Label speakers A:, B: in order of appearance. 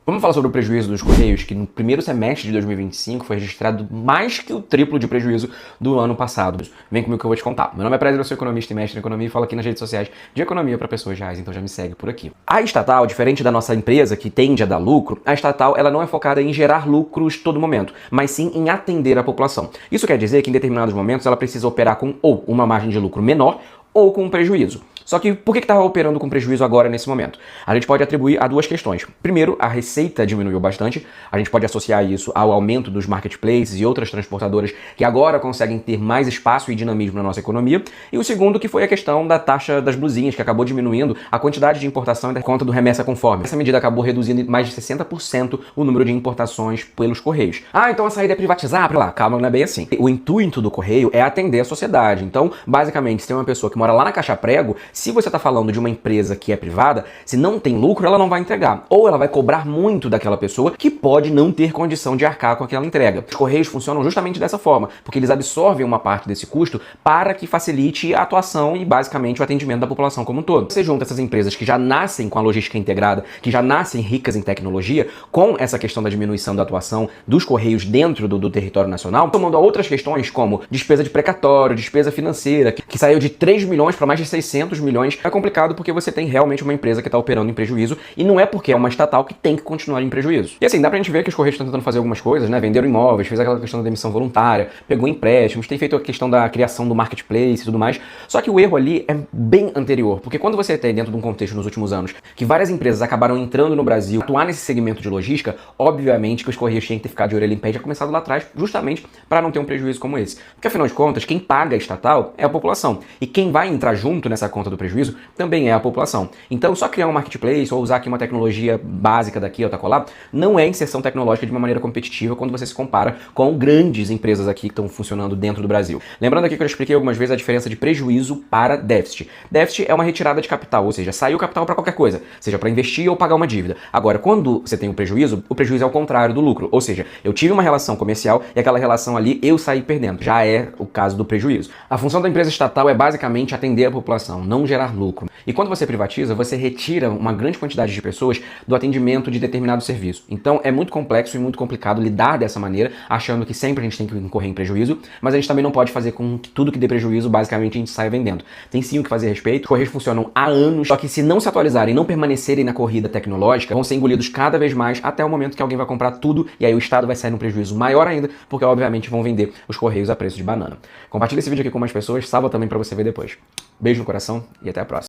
A: Vamos falar sobre o prejuízo dos Correios, que no primeiro semestre de 2025 foi registrado mais que o triplo de prejuízo do ano passado. Vem comigo que eu vou te contar. Meu nome é Prazer, eu sou economista e mestre em economia e falo aqui nas redes sociais de economia para pessoas reais, então já me segue por aqui. A estatal, diferente da nossa empresa que tende a dar lucro, a estatal ela não é focada em gerar lucros todo momento, mas sim em atender a população. Isso quer dizer que em determinados momentos ela precisa operar com ou uma margem de lucro menor ou com um prejuízo. Só que por que estava operando com prejuízo agora nesse momento? A gente pode atribuir a duas questões. Primeiro, a receita diminuiu bastante. A gente pode associar isso ao aumento dos marketplaces e outras transportadoras que agora conseguem ter mais espaço e dinamismo na nossa economia. E o segundo, que foi a questão da taxa das blusinhas, que acabou diminuindo a quantidade de importação e da conta do remessa conforme. Essa medida acabou reduzindo mais de 60% o número de importações pelos Correios. Ah, então a saída é privatizar? Pra lá, calma, não é bem assim. O intuito do Correio é atender a sociedade. Então, basicamente, se tem uma pessoa que mora lá na Caixa Prego, se você está falando de uma empresa que é privada, se não tem lucro, ela não vai entregar. Ou ela vai cobrar muito daquela pessoa que pode não ter condição de arcar com aquela entrega. Os Correios funcionam justamente dessa forma, porque eles absorvem uma parte desse custo para que facilite a atuação e, basicamente, o atendimento da população como um todo. Você junta essas empresas que já nascem com a logística integrada, que já nascem ricas em tecnologia, com essa questão da diminuição da atuação dos Correios dentro do território nacional, tomando a outras questões como despesa de precatório, despesa financeira, que saiu de 3 milhões para mais de 600 milhões. É complicado porque você tem realmente uma empresa que está operando em prejuízo e não é porque é uma estatal que tem que continuar em prejuízo. E assim, dá pra gente ver que os Correios estão tentando fazer algumas coisas, né? Venderam imóveis, fez aquela questão da demissão voluntária, pegou empréstimos, tem feito a questão da criação do marketplace e tudo mais. Só que o erro ali é bem anterior, porque quando você tem dentro de um contexto nos últimos anos que várias empresas acabaram entrando no Brasil, atuar nesse segmento de logística, obviamente que os Correios tinham que ter ficado de orelha em pé e já começado lá atrás, justamente para não ter um prejuízo como esse. Porque afinal de contas, quem paga a estatal é a população. E quem vai entrar junto nessa conta do prejuízo também é a população. Então, só criar um marketplace ou usar aqui uma tecnologia básica daqui ou tá colar, não é inserção tecnológica de uma maneira competitiva quando você se compara com grandes empresas aqui que estão funcionando dentro do Brasil. Lembrando aqui que eu expliquei algumas vezes a diferença de prejuízo para déficit. Déficit é uma retirada de capital, ou seja, saiu capital para qualquer coisa, seja para investir ou pagar uma dívida. Agora, quando você tem o prejuízo é o contrário do lucro, ou seja, eu tive uma relação comercial e aquela relação ali eu saí perdendo. Já é o caso do prejuízo. A função da empresa estatal é basicamente atender a população, não gerar lucro. E quando você privatiza, você retira uma grande quantidade de pessoas do atendimento de determinado serviço. Então é muito complexo e muito complicado lidar dessa maneira, achando que sempre a gente tem que incorrer em prejuízo, mas a gente também não pode fazer com que tudo que dê prejuízo, basicamente, a gente saia vendendo. Tem sim o que fazer a respeito. Os Correios funcionam há anos, só que se não se atualizarem, não permanecerem na corrida tecnológica, vão ser engolidos cada vez mais até o momento que alguém vai comprar tudo e aí o Estado vai sair num prejuízo maior ainda, porque obviamente vão vender os Correios a preço de banana. Compartilha esse vídeo aqui com mais pessoas, salva também pra você ver depois. Beijo no coração e até a próxima.